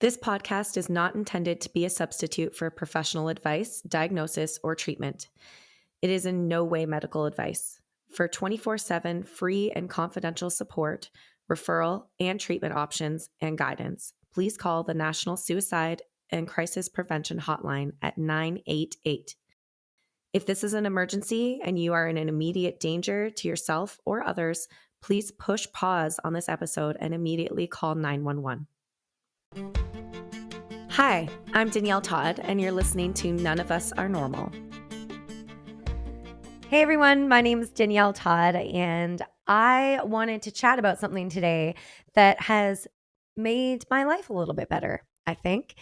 This podcast is not intended to be a substitute for professional advice, diagnosis, or treatment. It is in no way medical advice. For 24/7 free and confidential support, referral, and treatment options and guidance, please call the National Suicide and Crisis Prevention Hotline at 988. If this is an emergency and you are in an immediate danger to yourself or others, please push pause on this episode and immediately call 911. Hi, I'm Danielle Todd, and you're listening to None of Us Are Normal. Hey everyone, my name is Danielle Todd, and I wanted to chat about something today that has made my life a little bit better, I think.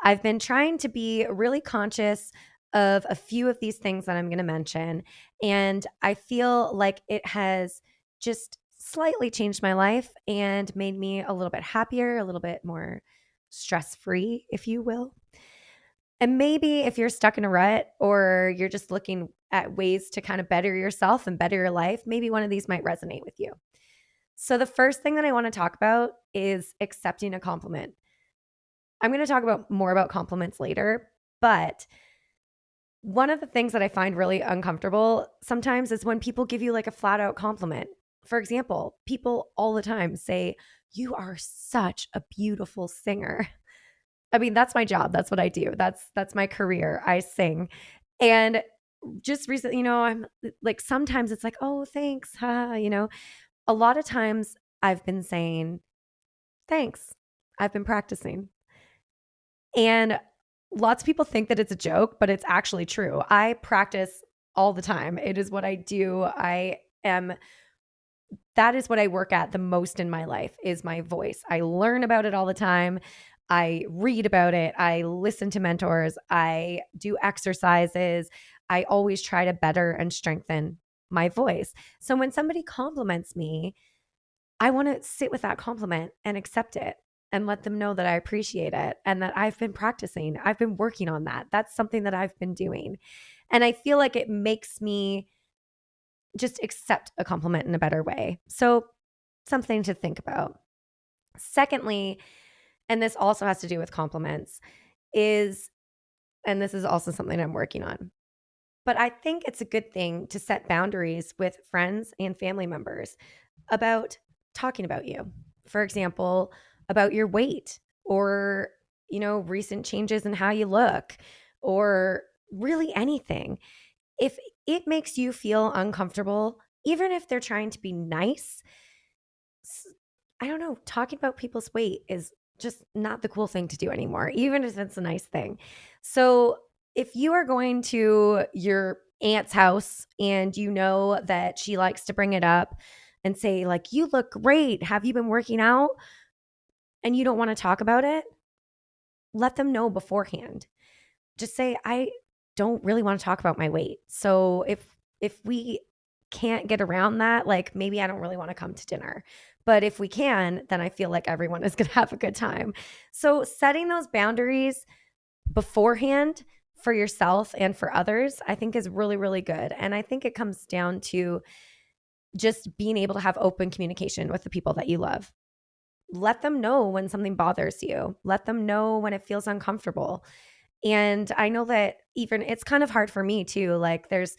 I've been trying to be really conscious of a few of these things that I'm going to mention, and I feel like it has just slightly changed my life and made me a little bit happier, a little bit more stress-free, if you will. And maybe if you're stuck in a rut or you're just looking at ways to kind of better yourself and better your life, maybe one of these might resonate with you. So the first thing that I want to talk about is accepting a compliment. I'm going to talk about more about compliments later, but one of the things that I find really uncomfortable sometimes is when people give you like a flat out compliment. For example, people all the time say, "You are such a beautiful singer." I mean, that's my job. That's what I do. That's my career. I sing. And just recently, I'm like, sometimes it's like, "Oh, thanks." A lot of times I've been saying, "Thanks. I've been practicing." And lots of people think that it's a joke, but it's actually true. I practice all the time. It is what I do. That is what I work at the most in my life is my voice. I learn about it all the time. I read about it. I listen to mentors. I do exercises. I always try to better and strengthen my voice. So when somebody compliments me, I want to sit with that compliment and accept it and let them know that I appreciate it and that I've been practicing. I've been working on that. That's something that I've been doing. And I feel like it makes me just accept a compliment in a better way. So something to think about. Secondly, and this also has to do with compliments, and this is also something I'm working on, but I think it's a good thing to set boundaries with friends and family members about talking about you. For example, about your weight or, recent changes in how you look or really anything. If it makes you feel uncomfortable, even if they're trying to be nice, I don't know, talking about people's weight is just not the cool thing to do anymore, even if it's a nice thing. So if you are going to your aunt's house and you know that she likes to bring it up and say, like, "You look great. Have you been working out?" And you don't want to talk about it, let them know beforehand. Just say, "I don't really want to talk about my weight. So if we can't get around that, like maybe I don't really want to come to dinner. But if we can, then I feel like everyone is going to have a good time." So setting those boundaries beforehand for yourself and for others, I think is really, really good. And I think it comes down to just being able to have open communication with the people that you love. Let them know when something bothers you. Let them know when it feels uncomfortable. And I know that even it's kind of hard for me too. Like there's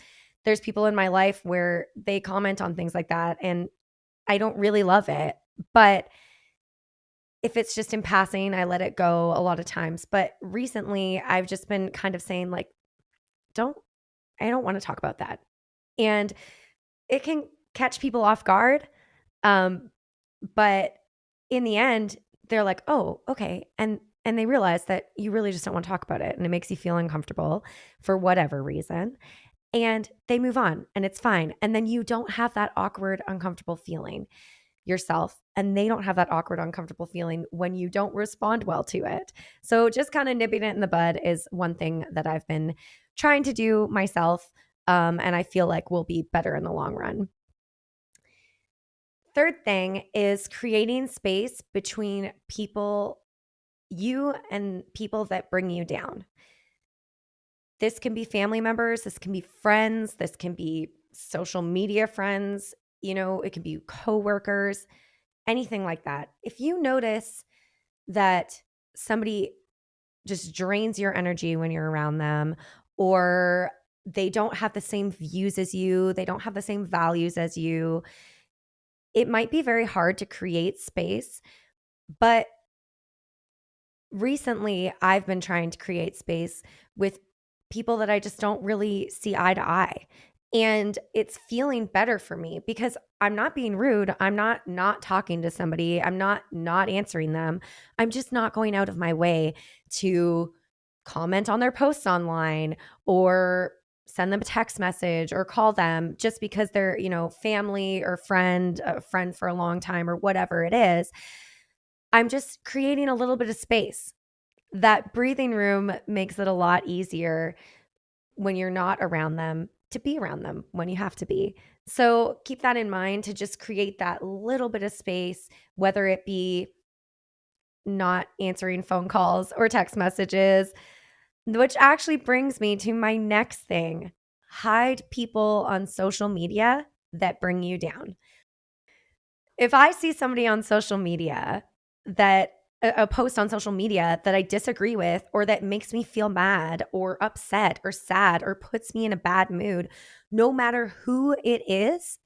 people in my life where they comment on things like that and I don't really love it. But if it's just in passing, I let it go a lot of times. But recently I've just been kind of saying like, I don't want to talk about that. And it can catch people off guard. But in the end, they're like, "Oh, okay." And they realize that you really just don't want to talk about it and it makes you feel uncomfortable for whatever reason. And they move on and it's fine. And then you don't have that awkward, uncomfortable feeling yourself. And they don't have that awkward, uncomfortable feeling when you don't respond well to it. So just kind of nipping it in the bud is one thing that I've been trying to do myself. And I feel like will be better in the long run. Third thing is creating space between you and people that bring you down. This can be family members, this can be friends, this can be social media friends, it can be coworkers, anything like that. If you notice that somebody just drains your energy when you're around them, or they don't have the same views as you, they don't have the same values as you, it might be very hard to create space. But recently, I've been trying to create space with people that I just don't really see eye to eye. And it's feeling better for me because I'm not being rude. I'm not talking to somebody. I'm not answering them. I'm just not going out of my way to comment on their posts online or send them a text message or call them just because they're, family or friend, a friend for a long time or whatever it is. I'm just creating a little bit of space. That breathing room makes it a lot easier when you're not around them to be around them when you have to be. So keep that in mind to just create that little bit of space, whether it be not answering phone calls or text messages, which actually brings me to my next thing. Hide people on social media that bring you down. If I see somebody on social media that a post on social media that I disagree with or that makes me feel mad or upset or sad or puts me in a bad mood, no matter who it is,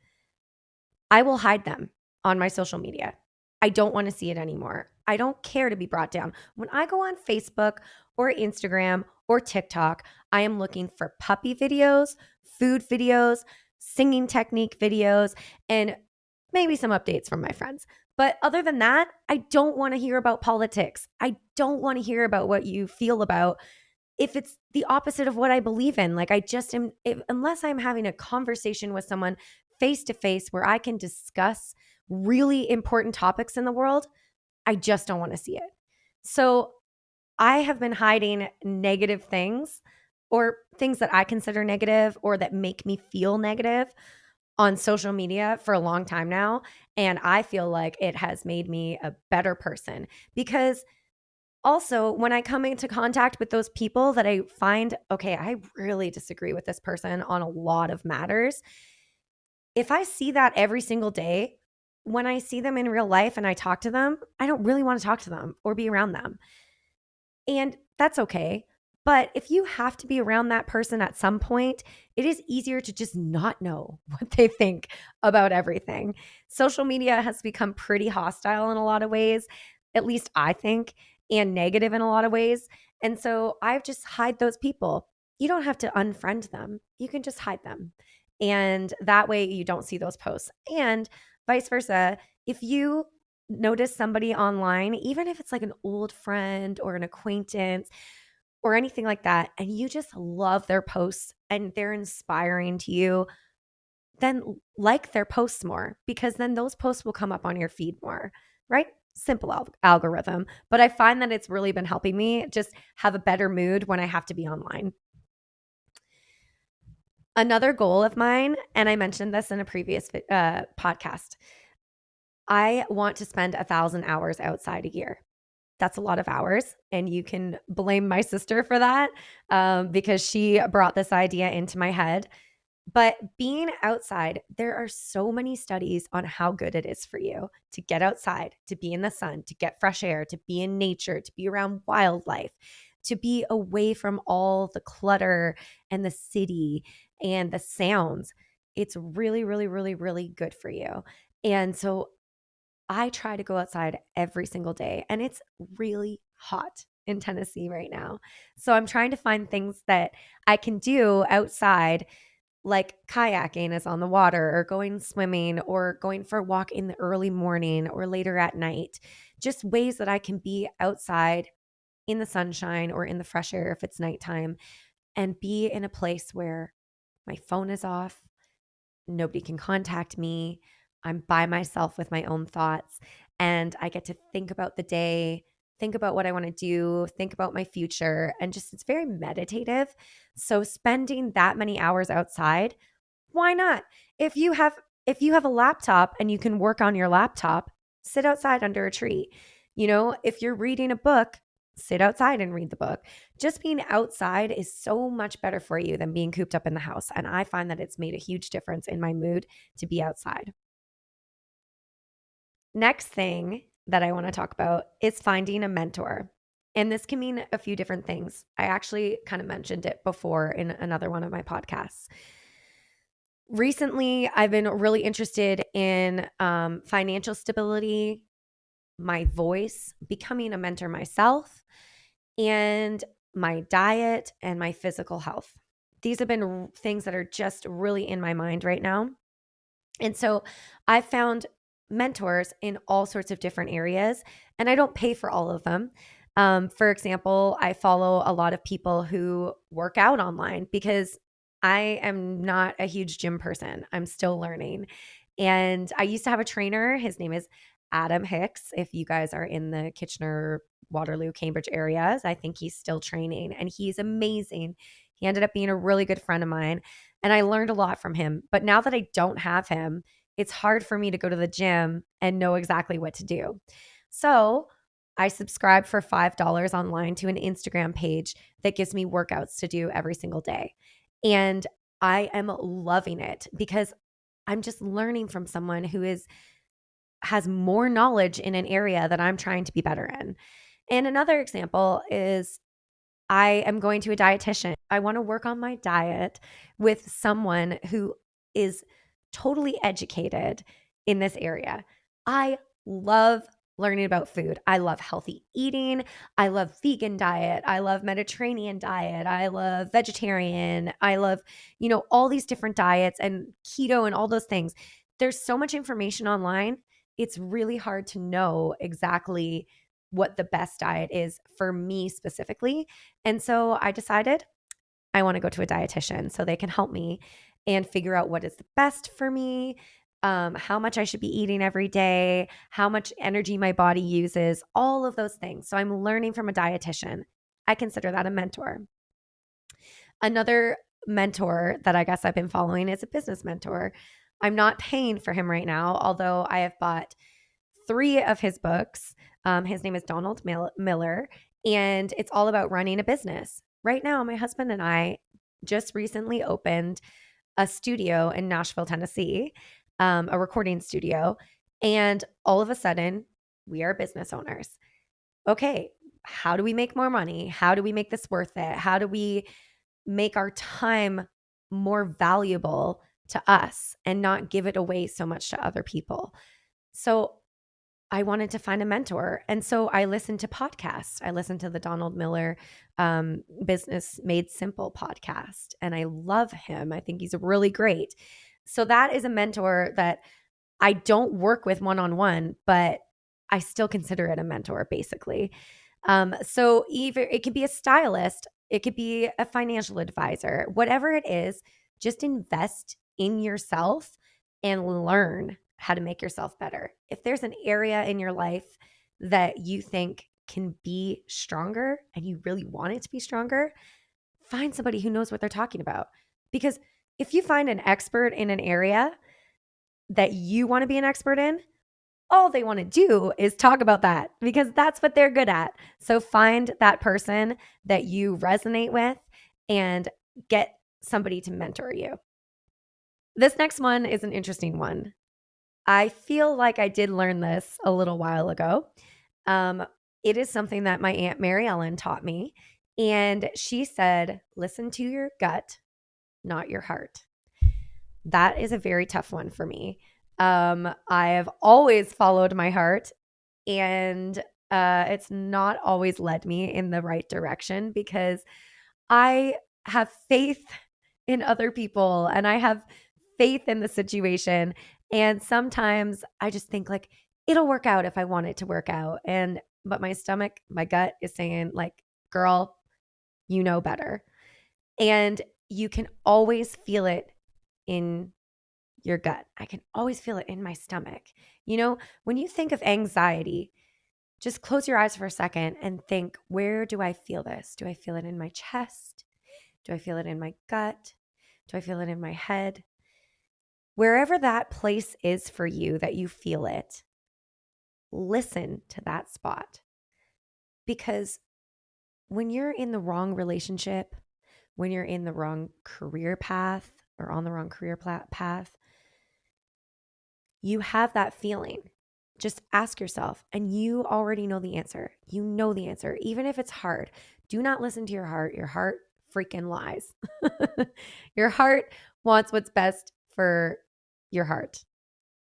I will hide them on my social media. I don't want to see it anymore. I don't care to be brought down. When I go on Facebook or Instagram or TikTok, I am looking for puppy videos, food videos, singing technique videos, and maybe some updates from my friends. But other than that, I don't want to hear about politics. I don't want to hear about what you feel about if it's the opposite of what I believe in. Like I just am, unless I'm having a conversation with someone face to face where I can discuss really important topics in the world, I just don't want to see it. So I have been hiding negative things or things that I consider negative or that make me feel negative on social media for a long time now. And I feel like it has made me a better person because also, when I come into contact with those people that I find, okay, I really disagree with this person on a lot of matters. If I see that every single day, when I see them in real life and I talk to them, I don't really want to talk to them or be around them. And that's okay. But if you have to be around that person at some point, it is easier to just not know what they think about everything. Social media has become pretty hostile in a lot of ways, at least I think, and negative in a lot of ways. And so I've just hide those people. You don't have to unfriend them, you can just hide them. And that way you don't see those posts. And vice versa, if you notice somebody online, even if it's like an old friend or an acquaintance or anything like that, and you just love their posts and they're inspiring to you, then like their posts more because then those posts will come up on your feed more, right? Simple algorithm. But I find that it's really been helping me just have a better mood when I have to be online. Another goal of mine, and I mentioned this in a previous podcast, I want to spend 1,000 hours outside a year. That's a lot of hours. And you can blame my sister for that because she brought this idea into my head. But being outside, there are so many studies on how good it is for you to get outside, to be in the sun, to get fresh air, to be in nature, to be around wildlife, to be away from all the clutter and the city and the sounds. It's really, really, really, really good for you. And so I try to go outside every single day, and it's really hot in Tennessee right now. So I'm trying to find things that I can do outside, like kayaking is on the water, or going swimming, or going for a walk in the early morning or later at night. Just ways that I can be outside in the sunshine or in the fresh air if it's nighttime and be in a place where my phone is off. Nobody can contact me. I'm by myself with my own thoughts, and I get to think about the day, think about what I want to do, think about my future, and just it's very meditative. So spending that many hours outside, why not? If you have if you have a laptop and you can work on your laptop, sit outside under a tree. If you're reading a book, sit outside and read the book. Just being outside is so much better for you than being cooped up in the house. And I find that it's made a huge difference in my mood to be outside. Next thing that I want to talk about is finding a mentor. And this can mean a few different things. I actually kind of mentioned it before in another one of my podcasts. Recently, I've been really interested in financial stability, my voice, becoming a mentor myself, and my diet and my physical health. These have been things that are just really in my mind right now. And so I've found mentors in all sorts of different areas, and I don't pay for all of them. For example, I follow a lot of people who work out online because I am not a huge gym person. I'm still learning. And I used to have a trainer. His name is Adam Hicks. If you guys are in the Kitchener, Waterloo, Cambridge areas, I think he's still training and he's amazing. He ended up being a really good friend of mine. And I learned a lot from him. But now that I don't have him, it's hard for me to go to the gym and know exactly what to do. So I subscribe for $5 online to an Instagram page that gives me workouts to do every single day. And I am loving it because I'm just learning from someone who has more knowledge in an area that I'm trying to be better in. And another example is I am going to a dietitian. I want to work on my diet with someone who is totally educated in this area. I love learning about food. I love healthy eating. I love vegan diet. I love Mediterranean diet. I love vegetarian. I love, all these different diets and keto and all those things. There's so much information online. It's really hard to know exactly what the best diet is for me specifically. And so I decided I want to go to a dietitian so they can help me and figure out what is the best for me, how much I should be eating every day, how much energy my body uses, all of those things. So I'm learning from a dietitian. I consider that a mentor. Another mentor that I guess I've been following is a business mentor. I'm not paying for him right now, although I have bought 3 of his books. His name is Donald Miller, and it's all about running a business. Right now, my husband and I just recently opened a studio in Nashville, Tennessee, a recording studio. And all of a sudden, we are business owners. Okay, how do we make more money? How do we make this worth it? How do we make our time more valuable to us and not give it away so much to other people? So I wanted to find a mentor. And so I listened to podcasts. I listened to the Donald Miller Business Made Simple podcast, and I love him. I think he's really great. So that is a mentor that I don't work with one on one, but I still consider it a mentor, basically. So either it could be a stylist, it could be a financial advisor, whatever it is, just invest in yourself and learn how to make yourself better. If there's an area in your life that you think can be stronger and you really want it to be stronger, find somebody who knows what they're talking about. Because if you find an expert in an area that you want to be an expert in, all they want to do is talk about that because that's what they're good at. So find that person that you resonate with and get somebody to mentor you. This next one is an interesting one. I feel like I did learn this a little while ago. It is something that my Aunt Mary Ellen taught me. And she said, listen to your gut, not your heart. That is a very tough one for me. I have always followed my heart, and it's not always led me in the right direction because I have faith in other people and I have faith in the situation. And sometimes I just think like it'll work out if I want it to work out. But my stomach, my gut is saying like, girl, you know better. And you can always feel it in your gut. I can always feel it in my stomach. When you think of anxiety, just close your eyes for a second and think, where do I feel this? Do I feel it in my chest? Do I feel it in my gut? Do I feel it in my head? Wherever that place is for you that you feel it, listen to that spot. Because when you're in the wrong relationship, when you're in the wrong career path or on the wrong career path, you have that feeling. Just ask yourself, and you already know the answer. You know the answer, even if it's hard. Do not listen to your heart. Your heart freaking lies. Your heart wants what's best for your heart.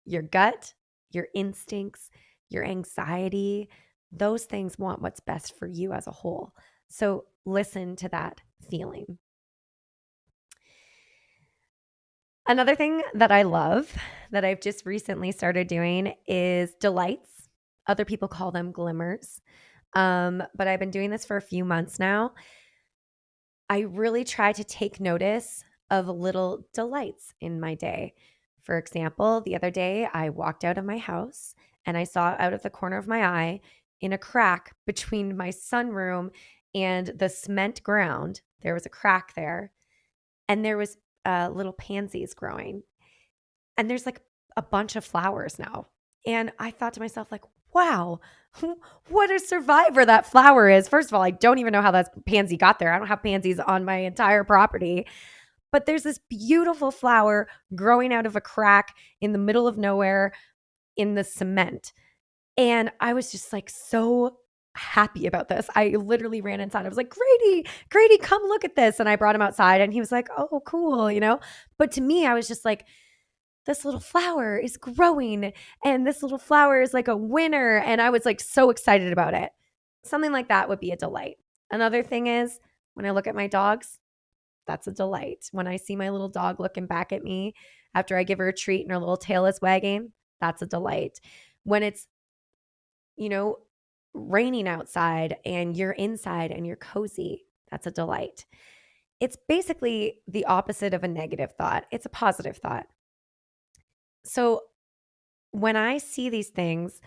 Your gut, your instincts, your anxiety, those things want what's best for you as a whole. So listen to that feeling. Another thing that I love that I've just recently started doing is delights. Other people call them glimmers. But I've been doing this for a few months now. I really try to take notice of little delights in my day. For example, the other day I walked out of my house and I saw out of the corner of my eye in a crack between my sunroom and the cement ground, there was a crack there, and there was little pansies growing. And there's like a bunch of flowers now. And I thought to myself, like, wow, what a survivor that flower is. First of all, I don't even know how that pansy got there. I don't have pansies on my entire property. But there's this beautiful flower growing out of a crack in the middle of nowhere in the cement. And I was just like so happy about this. I literally ran inside. I was like, Grady, come look at this. And I brought him outside and he was like, oh, cool, you know? But to me, I was just like, this little flower is growing and this little flower is like a winner. And I was like so excited about it. Something like that would be a delight. Another thing is when I look at my dogs, that's a delight. When I see my little dog looking back at me after I give her a treat and her little tail is wagging, that's a delight. When it's, you know, raining outside and you're inside and you're cozy, that's a delight. It's basically the opposite of a negative thought. It's a positive thought. So when I see these things,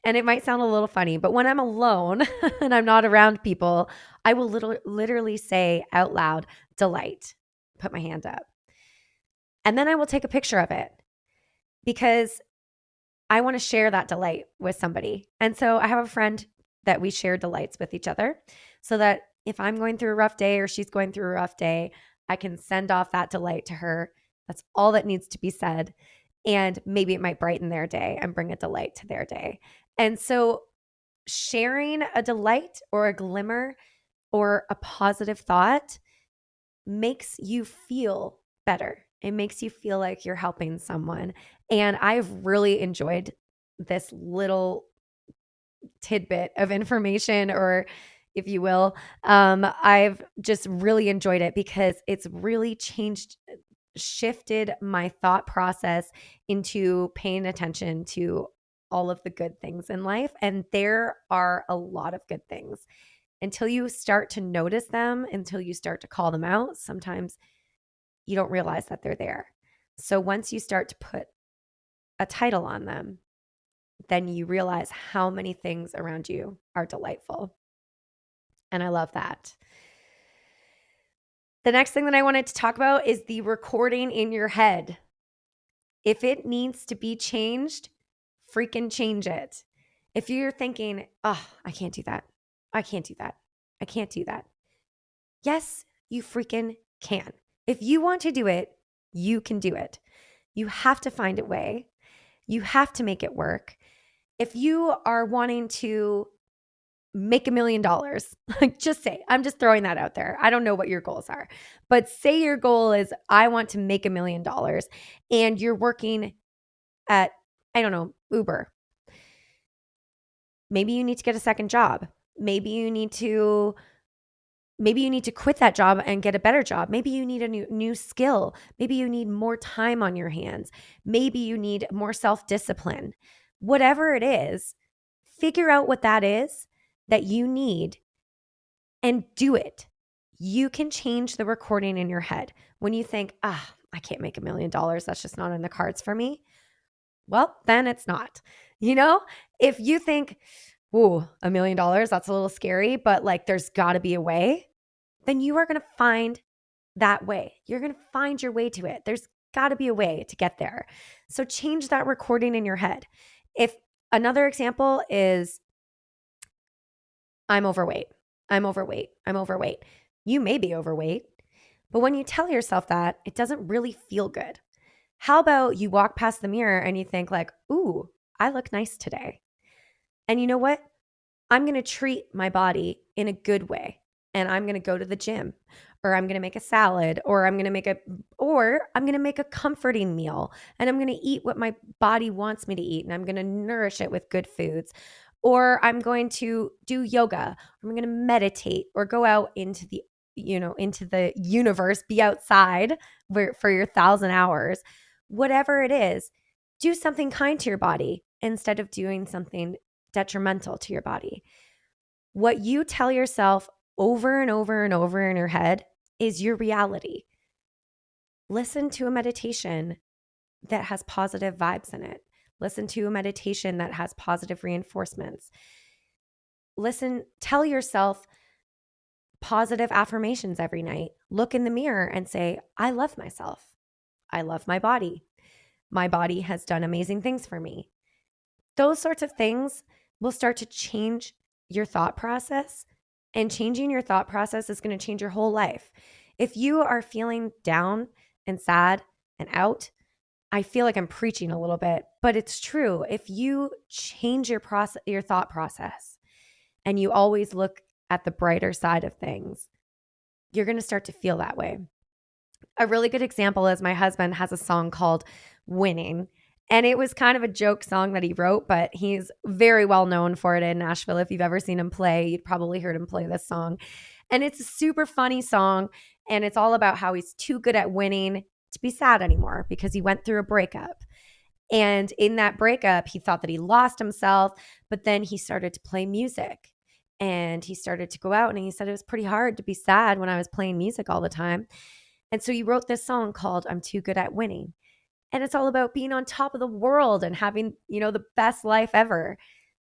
and it might sound a little funny, but when I'm alone and I'm not around people, I will literally say out loud, delight, put my hand up. And then I will take a picture of it because I want to share that delight with somebody. And so I have a friend that we share delights with each other so that if I'm going through a rough day or she's going through a rough day, I can send off that delight to her. That's all that needs to be said. And maybe it might brighten their day and bring a delight to their day. And so sharing a delight or a glimmer or a positive thought makes you feel better. It makes you feel like you're helping someone. And I've really enjoyed this little tidbit of information, or if you will. I've just really enjoyed it because it's really shifted my thought process into paying attention to all of the good things in life. And there are a lot of good things. Until you start to notice them, until you start to call them out, sometimes you don't realize that they're there. So once you start to put a title on them, then you realize how many things around you are delightful. And I love that. The next thing that I wanted to talk about is the recording in your head. If it needs to be changed, freaking change it. If you're thinking, oh, I can't do that. I can't do that. I can't do that. Yes, you freaking can. If you want to do it, you can do it. You have to find a way. You have to make it work. If you are wanting to make $1 million, like just say, I'm just throwing that out there. I don't know what your goals are, but say your goal is, I want to make $1 million and you're working at, I don't know, Uber. Maybe you need to get a second job. Maybe you need to quit that job and get a better job. Maybe you need a new skill. Maybe you need more time on your hands. Maybe you need more self-discipline. Whatever it is, figure out what that is that you need and do it. You can change the recording in your head. When you think, I can't make $1 million, that's just not in the cards for me. Well, then it's not. You know, if you think, ooh, $1 million, that's a little scary, but like there's got to be a way, then you are going to find that way. You're going to find your way to it. There's got to be a way to get there. So change that recording in your head. If another example is, I'm overweight. You may be overweight, but when you tell yourself that, it doesn't really feel good. How about you walk past the mirror and you think like, ooh, I look nice today. And you know what? I'm going to treat my body in a good way. And I'm going to go to the gym, or I'm going to make a salad, or I'm going to make a comforting meal, and I'm going to eat what my body wants me to eat, and I'm going to nourish it with good foods. Or I'm going to do yoga, or I'm going to meditate, or go out into the universe, be outside for your 1,000 hours. Whatever it is, do something kind to your body instead of doing something detrimental to your body. What you tell yourself over and over and over in your head is your reality. Listen to a meditation that has positive vibes in it. Listen to a meditation that has positive reinforcements. Tell yourself positive affirmations every night. Look in the mirror and say, I love myself. I love my body. My body has done amazing things for me. Those sorts of things will start to change your thought process, and changing your thought process is going to change your whole life. If you are feeling down and sad and out, I feel like I'm preaching a little bit, but it's true. If you change your thought process, and you always look at the brighter side of things, you're going to start to feel that way. A really good example is my husband has a song called Winning. And it was kind of a joke song that he wrote, but he's very well known for it in Nashville. If you've ever seen him play, you'd probably heard him play this song. And it's a super funny song. And it's all about how he's too good at winning to be sad anymore because he went through a breakup. And in that breakup, he thought that he lost himself, but then he started to play music. And he started to go out, and he said it was pretty hard to be sad when I was playing music all the time. And so he wrote this song called I'm Too Good at Winning. And it's all about being on top of the world and having, the best life ever.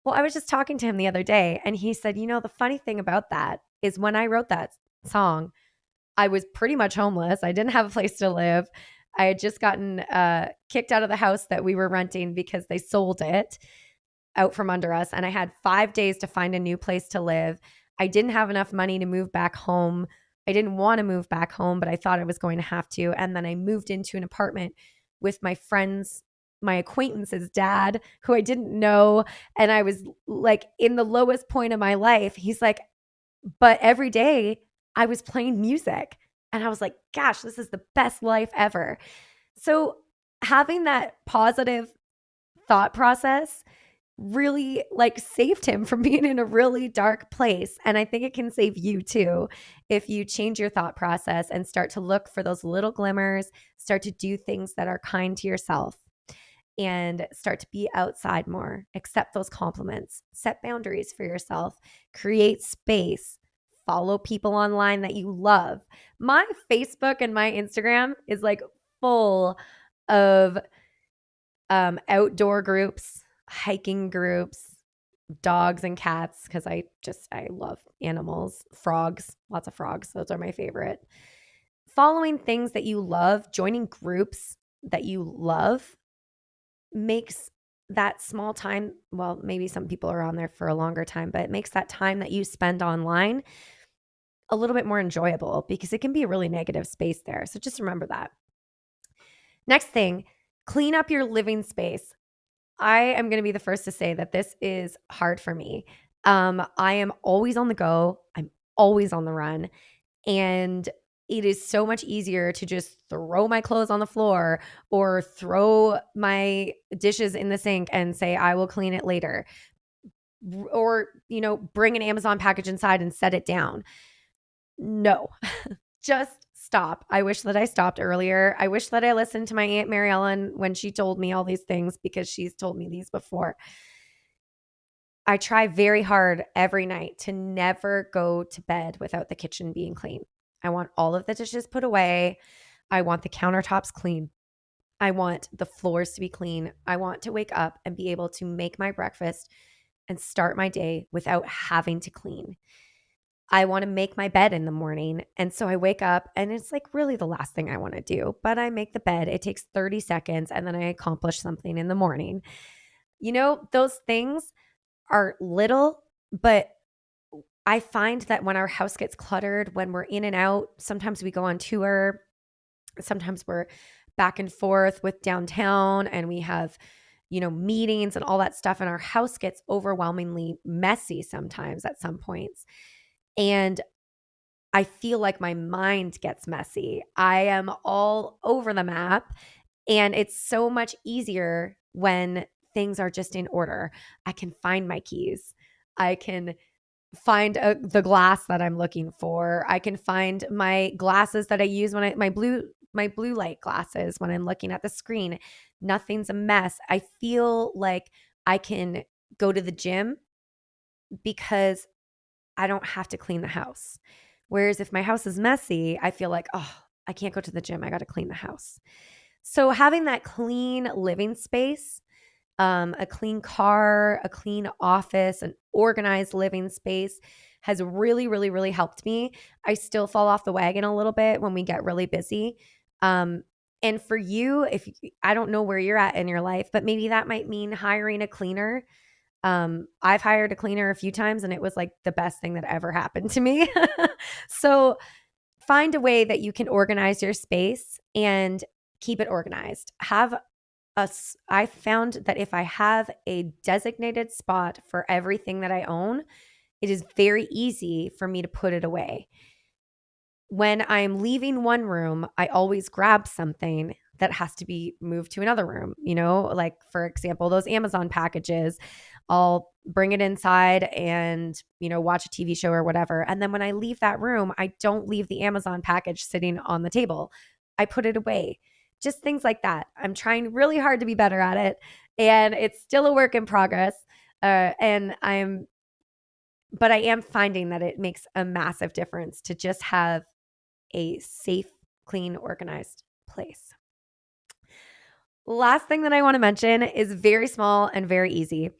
Well, I was just talking to him the other day, and he said, the funny thing about that is when I wrote that song, I was pretty much homeless. I didn't have a place to live. I had just gotten kicked out of the house that we were renting because they sold it out from under us. And I had 5 days to find a new place to live. I didn't have enough money to move back home. I didn't want to move back home, but I thought I was going to have to. And then I moved into an apartment with my friends, my acquaintance's dad, who I didn't know. And I was like in the lowest point of my life. He's like, but every day I was playing music. And I was like, gosh, this is the best life ever. So having that positive thought process really saved him from being in a really dark place. And I think it can save you too if you change your thought process and start to look for those little glimmers, start to do things that are kind to yourself, and start to be outside more, accept those compliments, set boundaries for yourself, create space, follow people online that you love. My Facebook and my Instagram is full of outdoor groups, hiking groups, dogs and cats, because I love animals, frogs, lots of frogs. Those are my favorite. Following things that you love, joining groups that you love makes that small time, well, maybe some people are on there for a longer time, but it makes that time that you spend online a little bit more enjoyable because it can be a really negative space there. So just remember that. Next thing, clean up your living space. I am going to be the first to say that this is hard for me. I am always on the go. I'm always on the run. And it is so much easier to just throw my clothes on the floor or throw my dishes in the sink and say, I will clean it later. Or, bring an Amazon package inside and set it down. No, just stop. I wish that I stopped earlier. I wish that I listened to my Aunt Mary Ellen when she told me all these things because she's told me these before. I try very hard every night to never go to bed without the kitchen being clean. I want all of the dishes put away. I want the countertops clean. I want the floors to be clean. I want to wake up and be able to make my breakfast and start my day without having to clean. I want to make my bed in the morning. And so I wake up and it's really the last thing I want to do, but I make the bed. It takes 30 seconds and then I accomplish something in the morning. Those things are little, but I find that when our house gets cluttered, when we're in and out, sometimes we go on tour, sometimes we're back and forth with downtown and we have meetings and all that stuff. And our house gets overwhelmingly messy sometimes at some points. And I feel like my mind gets messy. I am all over the map. And it's so much easier when things are just in order. I can find my keys. I can find the glass that I'm looking for. I can find my glasses that I use when my blue light glasses when I'm looking at the screen. Nothing's a mess. I feel like I can go to the gym because I don't have to clean the house. Whereas if my house is messy, I feel like, oh, I can't go to the gym. I got to clean the house. So having that clean living space, a clean car, a clean office, an organized living space has really, really, really helped me. I still fall off the wagon a little bit when we get really busy. And for you, I don't know where you're at in your life, but maybe that might mean hiring a cleaner. I've hired a cleaner a few times and it was like the best thing that ever happened to me. So find a way that you can organize your space and keep it organized. I found that if I have a designated spot for everything that I own, it is very easy for me to put it away. When I'm leaving one room, I always grab something that has to be moved to another room. Like for example, those Amazon packages, I'll bring it inside and, watch a TV show or whatever. And then when I leave that room, I don't leave the Amazon package sitting on the table. I put it away. Just things like that. I'm trying really hard to be better at it, and it's still a work in progress. But I am finding that it makes a massive difference to just have a safe, clean, organized place. Last thing that I want to mention is very small and very easy.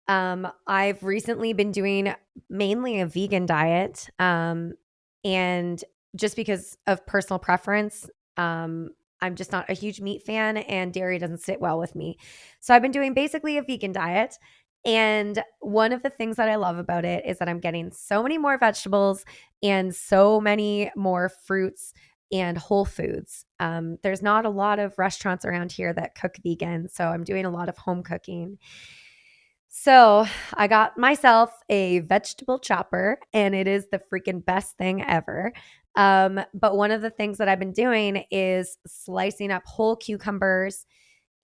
I've recently been doing mainly a vegan diet, and just because of personal preference, I'm just not a huge meat fan and dairy doesn't sit well with me. So I've been doing basically a vegan diet. And one of the things that I love about it is that I'm getting so many more vegetables and so many more fruits and whole foods. There's not a lot of restaurants around here that cook vegan, so I'm doing a lot of home cooking. So I got myself a vegetable chopper and it is the freaking best thing ever. But one of the things that I've been doing is slicing up whole cucumbers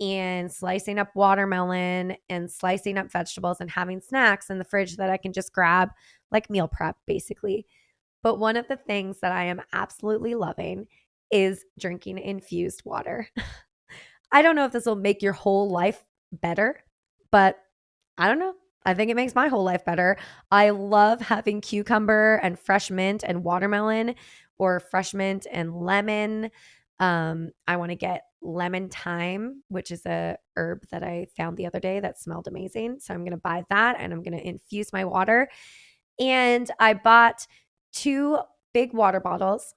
and slicing up watermelon and slicing up vegetables and having snacks in the fridge that I can just grab, like meal prep basically. But one of the things that I am absolutely loving is drinking infused water. I don't know if this will make your whole life better, but I don't know. I think it makes my whole life better. I love having cucumber and fresh mint and watermelon, or fresh mint and lemon. I want to get lemon thyme, which is a herb that I found the other day that smelled amazing. So I'm going to buy that and I'm going to infuse my water. And I bought 2 big water bottles,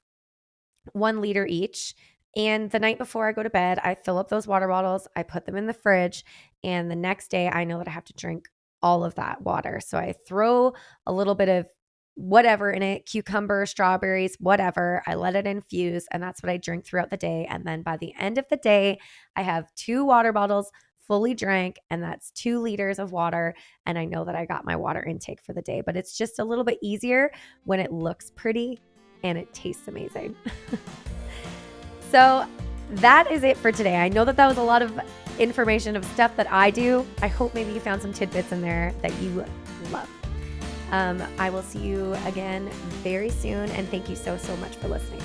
1 liter each. And the night before I go to bed, I fill up those water bottles, I put them in the fridge, and the next day I know that I have to drink all of that water. So I throw a little bit of whatever in it, cucumber, strawberries, whatever. I let it infuse, and that's what I drink throughout the day. And then by the end of the day, I have 2 water bottles fully drank, and that's 2 liters of water. And I know that I got my water intake for the day, but it's just a little bit easier when it looks pretty and it tastes amazing. So that is it for today. I know that was a lot of information of stuff that I do. I hope maybe you found some tidbits in there that you love. I will see you again very soon, and thank you so much for listening.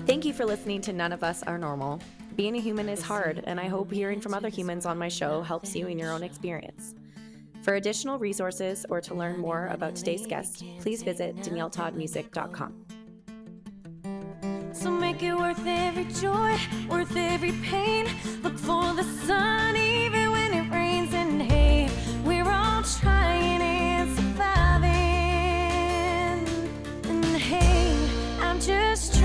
Thank you for listening to None of Us Are Normal. Being a human is hard, and I hope hearing from other humans on my show helps you in your own experience. For additional resources or to learn more about today's guest, please visit danielletoddmusic.com. So make it worth every joy, worth every pain. Look for the sun even when it rains, and hey, we're all trying and surviving. And hey, I'm just